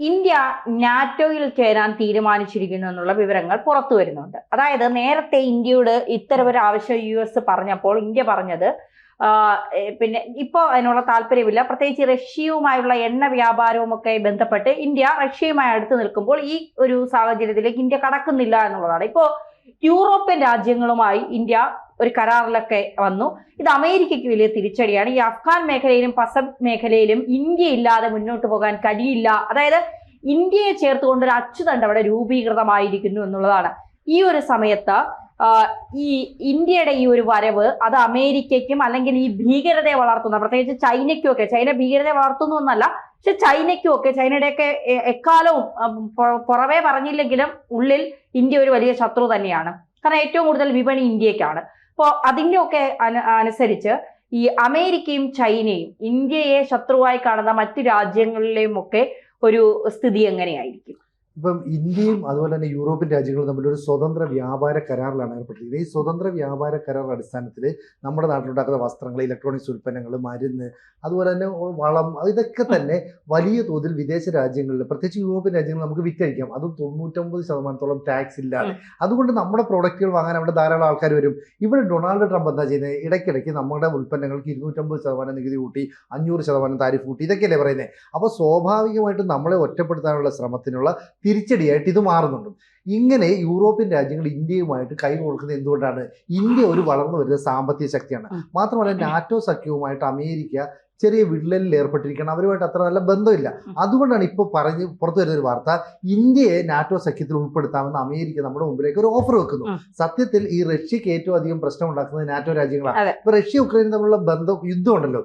India നാറ്റോയിൽ ചേരാൻ തീരുമാനിച്ചിരിക്കുന്നു എന്നുള്ള വിവരങ്ങൾ പുറത്തു വരുന്നുണ്ട്. അതായത് നേരത്തെ ഇന്ത്യയോട് ഇത്തരമൊരു ആവശ്യം US പറഞ്ഞപ്പോൾ ഇന്ത്യ പറഞ്ഞത് പിന്നെ ഇപ്പോൾ അതിനുള്ള താല്പര്യമില്ല. പ്രത്യേകിച്ച് റഷ്യയുമായുള്ള എണ്ണ വ്യാപാരവും ഒക്കെ ബന്ധപ്പെട്ട് ഇന്ത്യ റഷ്യയുമായി അടുത്ത് നിൽക്കുമ്പോൾ ഈ ഒരു സാഹചര്യത്തിലേക്ക് ഇന്ത്യ കടക്കുന്നില്ല എന്നുള്ളതാണ്. ഇപ്പോൾ യൂറോപ്യൻ രാജ്യങ്ങളുമായി ഇന്ത്യ ഒരു കരാറിലൊക്കെ വന്നു. ഇത് അമേരിക്കയ്ക്ക് വലിയ തിരിച്ചടിയാണ്. ഈ അഫ്ഗാൻ മേഖലയിലും പസഫിക് മേഖലയിലും ഇന്ത്യ ഇല്ലാതെ മുന്നോട്ട് പോകാൻ കഴിയില്ല. അതായത് ഇന്ത്യയെ ചേർത്തുകൊണ്ട് ഒരു അച്ചുതണ്ട് അവിടെ രൂപീകൃതമായിരിക്കുന്നു എന്നുള്ളതാണ്. ഈ ഒരു സമയത്ത് ഈ ഇന്ത്യയുടെ ഈ ഒരു വരവ് അത് അമേരിക്കയ്ക്കും അല്ലെങ്കിൽ ഈ ഭീകരതയെ വളർത്തുന്ന പ്രത്യേകിച്ച് ചൈനയ്ക്കും ഒക്കെ, ചൈന ഭീകരതയെ വളർത്തുന്നു എന്നല്ല, പക്ഷെ ചൈനയ്ക്കും ഒക്കെ, ചൈനയുടെയൊക്കെ എക്കാലവും പുറമേ പറഞ്ഞില്ലെങ്കിലും ഉള്ളിൽ ഇന്ത്യ ഒരു വലിയ ശത്രു തന്നെയാണ്. കാരണം ഏറ്റവും കൂടുതൽ വിപണി ഇന്ത്യക്കാണ്. അപ്പോൾ അതിൻ്റെ ഒക്കെ അനുസരിച്ച് ഈ അമേരിക്കയും ചൈനയും ഇന്ത്യയെ ശത്രുവായി കാണുന്ന മറ്റു രാജ്യങ്ങളിലെയും ഒക്കെ ഒരു സ്ഥിതി എങ്ങനെയായിരിക്കും? ഇപ്പം ഇന്ത്യയും അതുപോലെ തന്നെ യൂറോപ്യൻ രാജ്യങ്ങളും തമ്മിൽ ഒരു സ്വതന്ത്ര വ്യാപാര കരാറിലാണ് ഏർപ്പെട്ടിരിക്കുന്നത്. ഈ സ്വതന്ത്ര വ്യാപാര കരാർ അടിസ്ഥാനത്തിൽ നമ്മുടെ നാട്ടിലുണ്ടാക്കുന്ന വസ്ത്രങ്ങൾ, ഇലക്ട്രോണിക്സ് ഉൽപ്പന്നങ്ങൾ, മരുന്ന്, അതുപോലെ തന്നെ വളം, ഇതൊക്കെ തന്നെ വലിയ തോതിൽ വിദേശ രാജ്യങ്ങളിൽ, പ്രത്യേകിച്ച് യൂറോപ്യൻ രാജ്യങ്ങളിൽ നമുക്ക് വിറ്റഴിക്കാം. അതും 99% ടാക്സ് ഇല്ലാതെ. അതുകൊണ്ട് നമ്മുടെ പ്രോഡക്റ്റുകൾ വാങ്ങാൻ അവിടെ ധാരാളം ആൾക്കാർ വരും. ഇവിടെ ഡൊണാൾഡ് ട്രംപ് എന്താ ചെയ്യുന്നത്? ഇടയ്ക്കിടയ്ക്ക് നമ്മുടെ ഉൽപ്പന്നങ്ങൾക്ക് 250% നികുതി കൂട്ടി, 500% താരിഫ് കൂട്ടി, ഇതൊക്കെയല്ലേ പറയുന്നത്. അപ്പോൾ സ്വാഭാവികമായിട്ടും നമ്മളെ ഒറ്റപ്പെടുത്താനുള്ള ശ്രമത്തിനുള്ള തിരിച്ചടിയായിട്ട് ഇത് മാറുന്നുണ്ട്. ഇങ്ങനെ യൂറോപ്യൻ രാജ്യങ്ങൾ ഇന്ത്യയുമായിട്ട് കൈ കൊടുക്കുന്നത് എന്തുകൊണ്ടാണ്? ഇന്ത്യ ഒരു വളർന്നു വരുന്ന സാമ്പത്തിക ശക്തിയാണ്. മാത്രമല്ല നാറ്റോ സഖ്യവുമായിട്ട് അമേരിക്ക ചെറിയ വിള്ളലിൽ ഏർപ്പെട്ടിരിക്കണം. അവരുമായിട്ട് അത്ര നല്ല ബന്ധമില്ല. അതുകൊണ്ടാണ് ഇപ്പോൾ പുറത്തു വരുന്നൊരു വാർത്ത, ഇന്ത്യയെ നാറ്റോ സഖ്യത്തിൽ ഉൾപ്പെടുത്താമെന്ന് അമേരിക്ക നമ്മുടെ മുമ്പിലേക്ക് ഒരു ഓഫർ വെക്കുന്നു. സത്യത്തിൽ ഈ റഷ്യക്ക് ഏറ്റവും അധികം പ്രശ്നം ഉണ്ടാക്കുന്നത് നാറ്റോ രാജ്യങ്ങളാണ്. ഇപ്പൊ റഷ്യ ഉക്രൈനും തമ്മിലുള്ള ബന്ധം, യുദ്ധം ഉണ്ടല്ലോ,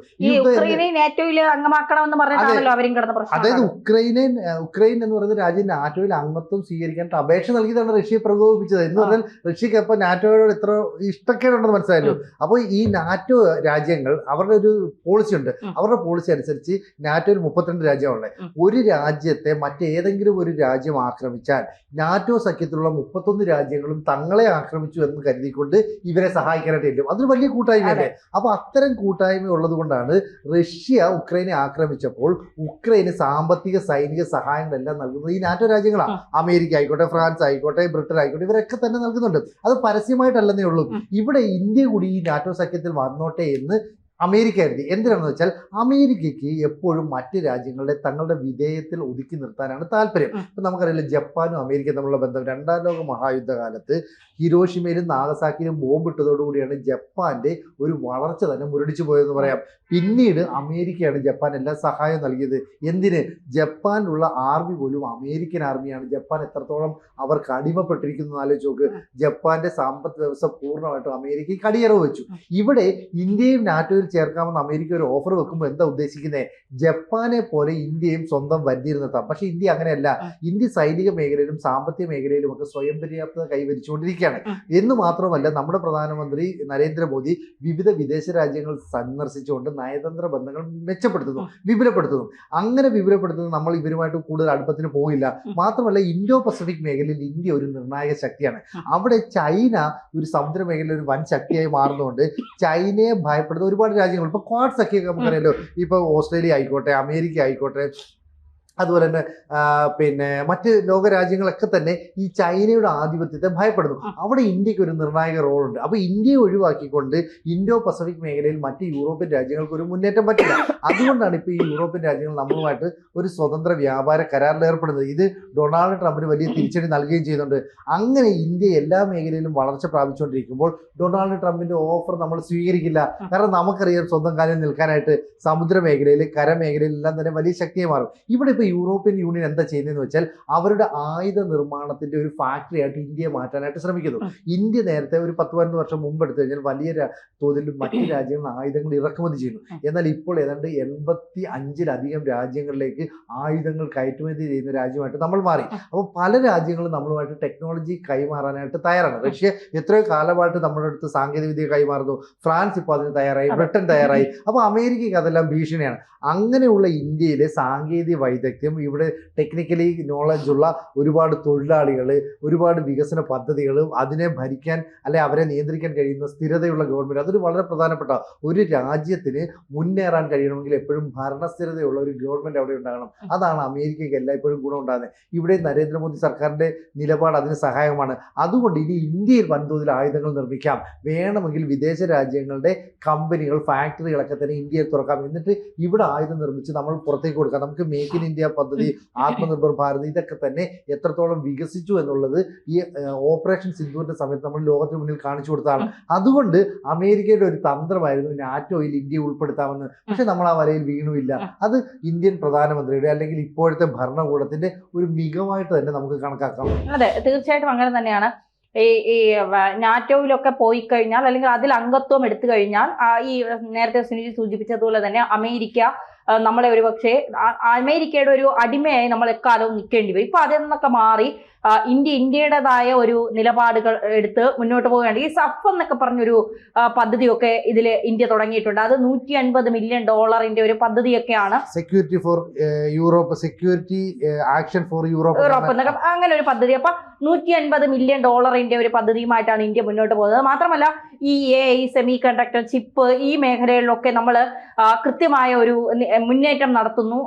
അതായത് ഉക്രൈൻ എന്ന് പറയുന്ന രാജ്യം നാറ്റോയിൽ അംഗത്വം സ്വീകരിക്കാനായിട്ട് അപേക്ഷ നൽകിയതാണ് റഷ്യയെ പ്രകോപിപ്പിച്ചത്. എന്ന് പറഞ്ഞാൽ റഷ്യക്ക് അപ്പൊ നാറ്റോയോട് ഇത്ര ഇഷ്ടക്കേടുണ്ടെന്ന് മനസ്സിലായല്ലോ. അപ്പോൾ ഈ നാറ്റോ രാജ്യങ്ങൾ അവരുടെ ഒരു പോളിസി ഉണ്ട്. അവരുടെ പോളിസി അനുസരിച്ച് നാറ്റോയിൽ 32 രാജ്യമുള്ളത്. ഒരു രാജ്യത്തെ മറ്റേതെങ്കിലും ഒരു രാജ്യം ആക്രമിച്ചാൽ നാറ്റോ സഖ്യത്തിലുള്ള 31 രാജ്യങ്ങളും തങ്ങളെ ആക്രമിച്ചു എന്ന് കരുതിക്കൊണ്ട് ഇവരെ സഹായിക്കാനായിട്ട് ചെല്ലും. അതൊരു വലിയ കൂട്ടായ്മയല്ലേ. അപ്പൊ അത്തരം കൂട്ടായ്മ ഉള്ളത് കൊണ്ടാണ് റഷ്യ ഉക്രൈനെ ആക്രമിച്ചപ്പോൾ ഉക്രൈന് സാമ്പത്തിക സൈനിക സഹായങ്ങളെല്ലാം നൽകുന്നത് ഈ നാറ്റോ രാജ്യങ്ങളാണ്. അമേരിക്ക ആയിക്കോട്ടെ, ഫ്രാൻസ് ആയിക്കോട്ടെ, ബ്രിട്ടൻ ആയിക്കോട്ടെ, ഇവരൊക്കെ തന്നെ നൽകുന്നുണ്ട്. അത് പരസ്യമായിട്ടല്ലെന്നേ ഉള്ളൂ. ഇവിടെ ഇന്ത്യ കൂടി ഈ നാറ്റോ സഖ്യത്തിൽ വന്നോട്ടെ എന്ന് അമേരിക്ക കരുതി. എന്തിനാണെന്ന് വെച്ചാൽ അമേരിക്കയ്ക്ക് എപ്പോഴും മറ്റ് രാജ്യങ്ങളെ തങ്ങളുടെ വിധേയത്തിൽ ഒതുക്കി നിർത്താനാണ് താല്പര്യം. ഇപ്പം നമുക്കറിയില്ല, ജപ്പാനും അമേരിക്കയും തമ്മിലുള്ള ബന്ധം 2ാം ലോക മഹായുദ്ധകാലത്ത് ഹിരോഷിമയിലും നാഗസാക്കിയിലും ബോംബിട്ടതോടുകൂടിയാണ് ജപ്പാന്റെ ഒരു വളർച്ച തന്നെ മുരടിച്ചു പോയതെന്ന് പറയാം. പിന്നീട് അമേരിക്കയാണ് ജപ്പാൻ എല്ലാ സഹായവും നൽകിയത്. എന്തിന്? ജപ്പാനിലുള്ള ആർമി പോലും അമേരിക്കൻ ആർമിയാണ്. ജപ്പാൻ എത്രത്തോളം അവർക്ക് അടിമപ്പെട്ടിരിക്കുന്നു ആലോചിച്ച് നോക്ക്. ജപ്പാന്റെ സമ്പദ് വ്യവസ്ഥ പൂർണ്ണമായിട്ടും അമേരിക്കയ്ക്ക് അടിയറവ് വെച്ചു. ഇവിടെ ഇന്ത്യയും നാറ്റോയിൽ ചേർക്കാമെന്ന് അമേരിക്ക ഒരു ഓഫർ വെക്കുമ്പോൾ എന്താ ഉദ്ദേശിക്കുന്നത്? ജപ്പാനെ പോലെ ഇന്ത്യയും സ്വന്തം വരുതിയിൽ നിർത്താം. പക്ഷെ ഇന്ത്യ അങ്ങനെയല്ല. ഇന്ത്യ സൈനിക മേഖലയിലും സാമ്പത്തിക മേഖലയിലും ഒക്കെ സ്വയം പര്യാപ്തത കൈവരിച്ചുകൊണ്ടിരിക്കുകയാണ്. എന്ന് മാത്രമല്ല, നമ്മുടെ പ്രധാനമന്ത്രി നരേന്ദ്രമോദി വിവിധ വിദേശ രാജ്യങ്ങൾ സന്ദർശിച്ചുകൊണ്ട് നയതന്ത്ര ബന്ധങ്ങൾ മെച്ചപ്പെടുത്തുന്നു, വിപുലപ്പെടുത്തുന്നു. അങ്ങനെ വിപുലപ്പെടുത്തുന്നു നമ്മൾ ഇവരുമായിട്ട് കൂടുതൽ അടുപ്പത്തിന് പോകില്ല. മാത്രമല്ല, ഇൻഡോ പസഫിക് മേഖലയിൽ ഇന്ത്യ ഒരു നിർണായക ശക്തിയാണ്. അവിടെ ചൈന ഒരു സമുദ്ര മേഖലയിൽ ഒരു വൻ ശക്തിയായി മാറുന്നതുകൊണ്ട് ചൈനയെ ഭയപ്പെടുന്ന ഒരുപാട് രാജ്യങ്ങൾ, ഇപ്പൊ ക്വാഡ് സഖ്യമൊക്കെ നമുക്കറിയാലോ. ഇപ്പൊ ഓസ്ട്രേലിയ ആയിക്കോട്ടെ, അമേരിക്ക ആയിക്കോട്ടെ, അതുപോലെ തന്നെ പിന്നെ മറ്റ് ലോകരാജ്യങ്ങളൊക്കെ തന്നെ ഈ ചൈനയുടെ ആധിപത്യത്തെ ഭയപ്പെടുന്നു. അവിടെ ഇന്ത്യക്ക് ഒരു നിർണായക റോളുണ്ട്. അപ്പോൾ ഇന്ത്യയെ ഒഴിവാക്കിക്കൊണ്ട് ഇൻഡോ പസഫിക് മേഖലയിൽ മറ്റ് യൂറോപ്യൻ രാജ്യങ്ങൾക്ക് ഒരു മുന്നേറ്റം പറ്റില്ല. അതുകൊണ്ടാണ് ഇപ്പോൾ ഈ യൂറോപ്യൻ രാജ്യങ്ങൾ നമ്മളുമായിട്ട് ഒരു സ്വതന്ത്ര വ്യാപാര കരാറിൽ ഏർപ്പെടുന്നത്. ഇത് ഡൊണാൾഡ് ട്രംപിന് വലിയ തിരിച്ചടി നൽകുകയും ചെയ്യുന്നുണ്ട്. അങ്ങനെ ഇന്ത്യ എല്ലാ മേഖലയിലും വളർച്ച പ്രാപിച്ചുകൊണ്ടിരിക്കുമ്പോൾ ഡൊണാൾഡ് ട്രംപിന്റെ ഓഫർ നമ്മൾ സ്വീകരിക്കില്ല. കാരണം നമുക്കറിയാം, സ്വന്തം കാലിൽ നിൽക്കാനായിട്ട് സമുദ്ര മേഖലയിൽ, കരമേഖലയിൽ എല്ലാം തന്നെ വലിയ ശക്തിയായി മാറും. ഇവിടെ ഇപ്പോൾ യൂറോപ്യൻ യൂണിയൻ എന്താ ചെയ്യുന്നതെന്ന് വെച്ചാൽ അവരുടെ ആയുധ നിർമ്മാണത്തിന്റെ ഒരു ഫാക്ടറി ആയിട്ട് ഇന്ത്യയെ മാറ്റാനായിട്ട് ശ്രമിക്കുന്നു. ഇന്ത്യ നേരത്തെ ഒരു 10-15 വർഷം മുമ്പ് എടുത്തു കഴിഞ്ഞാൽ വലിയ തോതിൽ മറ്റ് രാജ്യങ്ങൾ ആയുധങ്ങൾ ഇറക്കുമതി ചെയ്യുന്നു. എന്നാൽ ഇപ്പോൾ ഏതാണ്ട് 85-ലധികം രാജ്യങ്ങളിലേക്ക് ആയുധങ്ങൾ കയറ്റുമതി ചെയ്യുന്ന രാജ്യമായിട്ട് നമ്മൾ മാറി. അപ്പോൾ പല രാജ്യങ്ങളും നമ്മളുമായിട്ട് ടെക്നോളജി കൈമാറാനായിട്ട് തയ്യാറാണ്. റഷ്യ എത്രയോ കാലമായിട്ട് നമ്മുടെ അടുത്ത് സാങ്കേതിക വിദ്യ കൈമാറുന്നു. ഫ്രാൻസ് ഇപ്പോൾ അതിന് തയ്യാറായി, ബ്രിട്ടൻ തയ്യാറായി. അപ്പോൾ അമേരിക്കയ്ക്ക് അതെല്ലാം ഭീഷണിയാണ്. അങ്ങനെയുള്ള ഇന്ത്യയിലെ സാങ്കേതിക വൈദഗ്ധ്യം വ്യക്തിയും ഇവിടെ ടെക്നിക്കലി നോളജ് ഉള്ള ഒരുപാട് തൊഴിലാളികൾ, ഒരുപാട് വികസന പദ്ധതികളും അതിനെ ഭരിക്കാൻ അല്ലെ അവരെ നിയന്ത്രിക്കാൻ കഴിയുന്ന സ്ഥിരതയുള്ള ഗവൺമെൻറ്, അതൊരു വളരെ പ്രധാനപ്പെട്ട ഒരു രാജ്യത്തിന് മുന്നേറാൻ കഴിയണമെങ്കിൽ എപ്പോഴും ഭരണസ്ഥിരതയുള്ള ഒരു ഗവൺമെൻറ് അവിടെ ഉണ്ടാകണം. അതാണ് അമേരിക്കയ്ക്ക് എല്ലായ്പ്പോഴും ഗുണമുണ്ടാകുന്നത്. ഇവിടെ നരേന്ദ്രമോദി സർക്കാരിൻ്റെ നിലപാട് അതിന് സഹായകമാണ്. അതുകൊണ്ട് ഇനി ഇന്ത്യയിൽ വൻതോതിൽ ആയുധങ്ങൾ നിർമ്മിക്കാം, വേണമെങ്കിൽ വിദേശ രാജ്യങ്ങളുടെ കമ്പനികൾ, ഫാക്ടറികളൊക്കെ തന്നെ ഇന്ത്യയിൽ തുറക്കാം, എന്നിട്ട് ഇവിടെ ആയുധം നിർമ്മിച്ച് നമ്മൾ പുറത്തേക്ക് കൊടുക്കാം. നമുക്ക് മേക്ക് ഇൻ ഇന്ത്യ പദ്ധതി, ആത്മനിർഭർ ഭാരത്, ഇതൊക്കെ തന്നെ എത്രത്തോളം വികസിച്ചു എന്നുള്ളത് ഈ ഓപ്പറേഷൻ സിന്ധുവിന്റെ സമയത്ത് നമ്മൾ ലോകത്തിന് മുന്നിൽ കാണിച്ചു കൊടുത്തതാണ്. അതുകൊണ്ട് അമേരിക്കയുടെ ഒരു തന്ത്രമായിരുന്നു നാറ്റോയിൽ ഇന്ത്യയെ ഉൾപ്പെടുത്താമെന്ന്. പക്ഷെ നമ്മൾ ആ വരയിൽ വീണുമില്ല. അത് ഇന്ത്യൻ പ്രധാനമന്ത്രിയുടെ അല്ലെങ്കിൽ ഇപ്പോഴത്തെ ഭരണകൂടത്തിന്റെ ഒരു മികവായിട്ട് തന്നെ നമുക്ക് കണക്കാക്കാം. അതെ, തീർച്ചയായിട്ടും അങ്ങനെ തന്നെയാണ്. ഈ നാറ്റോയിലൊക്കെ പോയി കഴിഞ്ഞാൽ അല്ലെങ്കിൽ അതിൽ അംഗത്വം എടുത്തു കഴിഞ്ഞാൽ ഈ നേരത്തെ സുനിൽ സൂചിപ്പിച്ചതുപോലെ തന്നെ അമേരിക്ക നമ്മളെ ഒരുപക്ഷെ അമേരിക്കയുടെ ഒരു അടിമയായി നമ്മൾ എക്കാലവും നിൽക്കേണ്ടി വരും. ഇപ്പൊ അതിൽ നിന്നൊക്കെ മാറി ഇന്ത്യയുടേതായ ഒരു നിലപാടുകൾ എടുത്ത് മുന്നോട്ട് പോവുകയാണ്. ഈ സഫ് എന്നൊക്കെ പറഞ്ഞൊരു പദ്ധതിയൊക്കെ ഇതിൽ ഇന്ത്യ തുടങ്ങിയിട്ടുണ്ട്. അത് $150 മില്യൺ ഒരു പദ്ധതിയൊക്കെയാണ്. Security for Europe, security action for Europe എന്നൊക്കെ അങ്ങനെ ഒരു പദ്ധതി. അപ്പൊ $150 മില്യൺ ഒരു പദ്ധതിയുമായിട്ടാണ് ഇന്ത്യ മുന്നോട്ട് പോകുന്നത്. മാത്രമല്ല ഈ AI, സെമി കണ്ടക്ടർ, ചിപ്പ്, ഈ മേഖലകളിലൊക്കെ നമ്മൾ കൃത്യമായ ഒരു മുന്നേറ്റം നടത്തുന്നു,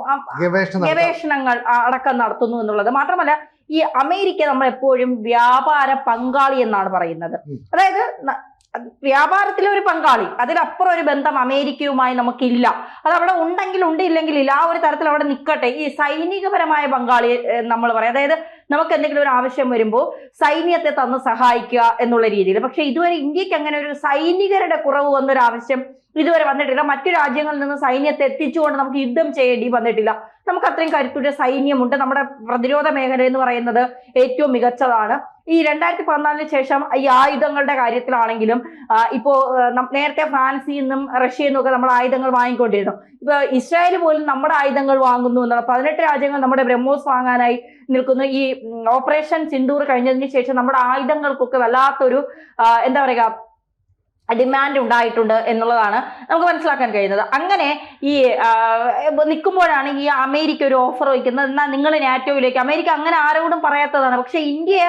ഗവേഷണങ്ങൾ അടക്കം നടത്തുന്നു എന്നുള്ളത്. മാത്രമല്ല ഈ അമേരിക്ക നമ്മൾ എപ്പോഴും വ്യാപാര പങ്കാളി എന്നാണ് പറയുന്നത്. അതായത് വ്യാപാരത്തിലെ ഒരു പങ്കാളി, അതിലപ്പുറം ഒരു ബന്ധം അമേരിക്കയുമായി നമുക്കില്ല. അത് അവിടെ ഉണ്ടെങ്കിൽ ഉണ്ട്, ഇല്ലെങ്കിൽ ഇല്ല, ആ ഒരു തരത്തിൽ അവിടെ നിൽക്കട്ടെ. ഈ സൈനികപരമായ പങ്കാളി നമ്മൾ പറയും, അതായത് നമുക്ക് എന്തെങ്കിലും ഒരു ആവശ്യം വരുമ്പോൾ സൈന്യത്തെ തന്ന് സഹായിക്കുക എന്നുള്ള രീതിയിൽ. പക്ഷെ ഇതുവരെ ഇന്ത്യക്ക് അങ്ങനെ ഒരു സൈനികരുടെ കുറവ് വന്നൊരു ആവശ്യം ഇതുവരെ വന്നിട്ടില്ല. മറ്റു രാജ്യങ്ങളിൽ നിന്ന് സൈന്യത്തെ എത്തിച്ചുകൊണ്ട് നമുക്ക് യുദ്ധം ചെയ്യേണ്ടി വന്നിട്ടില്ല. നമുക്ക് അത്രയും കരുത്തുറ്റ സൈന്യമുണ്ട്. നമ്മുടെ പ്രതിരോധ മേഖല എന്ന് പറയുന്നത് ഏറ്റവും മികച്ചതാണ്. ഈ 2014 ശേഷം ഈ ആയുധങ്ങളുടെ കാര്യത്തിലാണെങ്കിലും ഇപ്പോ നേരത്തെ ഫ്രാൻസിൽ നിന്നും റഷ്യയിൽ നിന്നും ഒക്കെ നമ്മൾ ആയുധങ്ങൾ വാങ്ങിക്കൊണ്ടിരുന്നു. ഇപ്പൊ ഇസ്രായേൽ പോലും നമ്മുടെ ആയുധങ്ങൾ വാങ്ങുന്നു എന്നുള്ള 18 രാജ്യങ്ങൾ നമ്മുടെ ബ്രഹ്മോസ് വാങ്ങാനായി നിൽക്കുന്നു. ഈ ഓപ്പറേഷൻ സിന്ദൂർ കഴിഞ്ഞതിന് ശേഷം നമ്മുടെ ആയുധങ്ങൾക്കൊക്കെ വല്ലാത്തൊരു എന്താ പറയുക ഡിമാൻഡ് ഉണ്ടായിട്ടുണ്ട് എന്നുള്ളതാണ് നമുക്ക് മനസ്സിലാക്കാൻ കഴിയുന്നത്. അങ്ങനെ ഈ നിൽക്കുമ്പോഴാണ് ഈ അമേരിക്ക ഒരു ഓഫർ വയ്ക്കുന്നത്, എന്നാൽ നിങ്ങൾ നാറ്റോയിലേക്ക്. അമേരിക്ക അങ്ങനെ ആരോടും പറയാത്തതാണ്. പക്ഷെ ഇന്ത്യ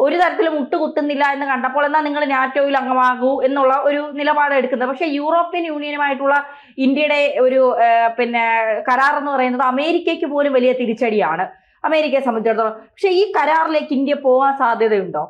ഒരു തരത്തിലും മുട്ടുകുത്തുന്നില്ല എന്ന് കണ്ടപ്പോൾ എന്നാൽ നിങ്ങൾ നാറ്റോയിൽ അംഗമാകൂ എന്നുള്ള ഒരു നിലപാട് എടുക്കുന്നത്. പക്ഷെ യൂറോപ്യൻ യൂണിയനുമായിട്ടുള്ള ഇന്ത്യയുടെ ഒരു കരാർ എന്ന് പറയുന്നത് അമേരിക്കയ്ക്ക് പോലും വലിയ തിരിച്ചടിയാണ് അമേരിക്കയെ സംബന്ധിച്ചിടത്തോളം. പക്ഷെ ഈ കരാറിലേക്ക് ഇന്ത്യ പോകാൻ സാധ്യതയുണ്ടോ?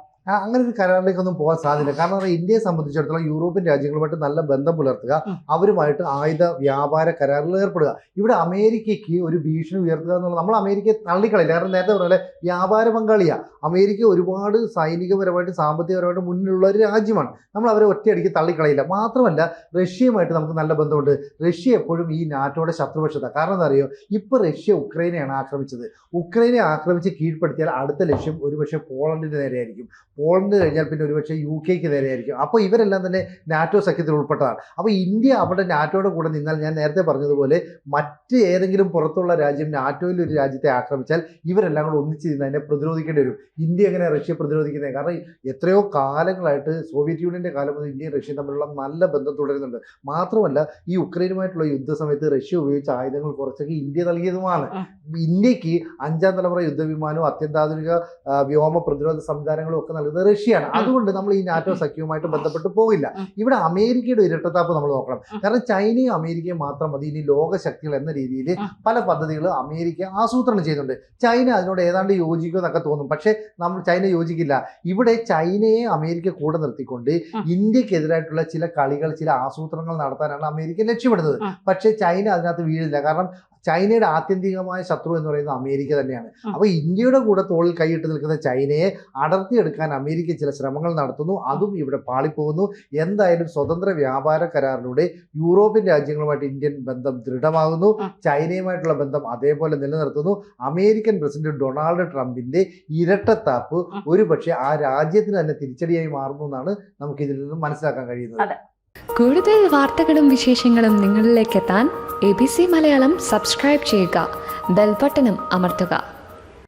അങ്ങനെ ഒരു കരാറിലേക്കൊന്നും പോകാൻ സാധ്യത. കാരണം ഇന്ത്യയെ സംബന്ധിച്ചിടത്തോളം യൂറോപ്യൻ രാജ്യങ്ങളുമായിട്ട് നല്ല ബന്ധം പുലർത്തുക, അവരുമായിട്ട് ആയുധ വ്യാപാര കരാറിൽ ഏർപ്പെടുക. ഇവിടെ അമേരിക്കയ്ക്ക് ഒരു ഭീഷണി ഉയർത്തുക എന്നുള്ളത് നമ്മൾ അമേരിക്കയെ തള്ളിക്കളയില്ല. കാരണം നേരത്തെ പറഞ്ഞാൽ വ്യാപാര പങ്കാളിയാണ്. അമേരിക്ക ഒരുപാട് സൈനികപരമായിട്ട് സാമ്പത്തികപരമായിട്ട് മുന്നിലുള്ള ഒരു രാജ്യമാണ്. നമ്മൾ അവരെ ഒറ്റയടിക്ക് തള്ളിക്കളയില്ല. മാത്രമല്ല റഷ്യയുമായിട്ട് നമുക്ക് നല്ല ബന്ധമുണ്ട്. റഷ്യ എപ്പോഴും ഈ നാറ്റോയുടെ ശത്രുപക്ഷത്താണ്. കാരണം എന്താ അറിയോ, ഇപ്പോൾ റഷ്യ ഉക്രൈനെയാണ് ആക്രമിച്ചത്. ഉക്രൈനെ ആക്രമിച്ച് കീഴ്പ്പെടുത്തിയാൽ അടുത്ത ലക്ഷ്യം ഒരുപക്ഷെ പോളണ്ടിൻ്റെ നേരെയായിരിക്കും. പോളണ്ട് കഴിഞ്ഞാൽ പിന്നെ ഒരുപക്ഷെ UK നേരെയായിരിക്കും. അപ്പോൾ ഇവരെല്ലാം തന്നെ നാറ്റോ സഖ്യത്തിൽ ഉൾപ്പെട്ടതാണ്. അപ്പോൾ ഇന്ത്യ അവിടെ നാറ്റോയുടെ കൂടെ നിന്നാൽ ഞാൻ നേരത്തെ പറഞ്ഞതുപോലെ മറ്റ് ഏതെങ്കിലും പുറത്തുള്ള രാജ്യം നാറ്റോയിൽ ഒരു രാജ്യത്തെ ആക്രമിച്ചാൽ ഇവരെല്ലാം കൂടെ ഒന്നിച്ച് നിന്ന് അതിനെ പ്രതിരോധിക്കേണ്ടി വരും. ഇന്ത്യ എങ്ങനെ റഷ്യ പ്രതിരോധിക്കുന്നത്? കാരണം എത്രയോ കാലങ്ങളായിട്ട് സോവിയറ്റ് യൂണിയൻ്റെ കാലം മുതൽ ഇന്ത്യയും റഷ്യയും തമ്മിലുള്ള നല്ല ബന്ധം തുടരുന്നുണ്ട്. മാത്രമല്ല ഈ ഉക്രൈനുമായിട്ടുള്ള യുദ്ധ സമയത്ത് റഷ്യ ഉപയോഗിച്ച ആയുധങ്ങൾ കുറച്ചൊക്കെ ഇന്ത്യ നൽകിയതുമാണ്. ഇന്ത്യക്ക് 5ാം തലമുറ യുദ്ധവിമാനവും അത്യന്താധുനിക വ്യോമ പ്രതിരോധ സംവിധാനങ്ങളും ഒക്കെ നൽകുന്നത് റഷ്യയാണ്. അതുകൊണ്ട് നമ്മൾ ഈ നാറ്റോ സഖ്യവുമായിട്ട് ബന്ധപ്പെട്ട് പോകില്ല. ഇവിടെ അമേരിക്കയുടെ ഇരട്ടത്താപ്പ് നമ്മൾ നോക്കണം. കാരണം ചൈനയും അമേരിക്കയും മാത്രം മതി ഇനി ലോകശക്തികൾ എന്ന രീതിയിൽ പല പദ്ധതികൾ അമേരിക്ക ആസൂത്രണം ചെയ്യുന്നുണ്ട്. ചൈന അതിനോട് ഏതാണ്ട് യോജിക്കുമെന്നൊക്കെ തോന്നും. പക്ഷേ ചൈന യോജിക്കില്ല. ഇവിടെ ചൈനയെ അമേരിക്ക കൂടെ നിർത്തിക്കൊണ്ട് ഇന്ത്യക്കെതിരായിട്ടുള്ള ചില കളികൾ, ചില ആസൂത്രണങ്ങൾ നടത്താനാണ് അമേരിക്ക ലക്ഷ്യമിടുന്നത്. പക്ഷേ ചൈന അതിനകത്ത് വീഴില്ല. കാരണം ചൈനയുടെ ആത്യന്തികമായ ശത്രു എന്ന് പറയുന്നത് അമേരിക്ക തന്നെയാണ്. അപ്പോൾ ഇന്ത്യയുടെ കൂടെ തോളിൽ കൈയിട്ട് നിൽക്കുന്ന ചൈനയെ അടർത്തിയെടുക്കാൻ അമേരിക്ക ചില ശ്രമങ്ങൾ നടത്തുന്നു. അതും ഇവിടെ പാളിപ്പോകുന്നു. എന്തായാലും സ്വതന്ത്ര വ്യാപാര കരാറിലൂടെ യൂറോപ്യൻ രാജ്യങ്ങളുമായിട്ട് ഇന്ത്യൻ ബന്ധം ദൃഢമാകുന്നു. ചൈനയുമായിട്ടുള്ള ബന്ധം അതേപോലെ നിലനിർത്തുന്നു. അമേരിക്കൻ പ്രസിഡന്റ് ഡൊണാൾഡ് ട്രംപിന്റെ ഇരട്ടത്താപ്പ് ഒരുപക്ഷെ ആ രാജ്യത്തിന് തന്നെ തിരിച്ചടിയായി മാറുന്നു എന്നാണ് നമുക്ക് ഇതിൽ നിന്നും മനസ്സിലാക്കാൻ കഴിയുന്നത്. കൂടുതൽ വാർത്തകളും വിശേഷങ്ങളും നിങ്ങളിലേക്ക് എത്താൻ ABC മലയാളം സബ്സ്ക്രൈബ് ചെയ്യുക, ബെൽ ബട്ടണും അമർത്തുക.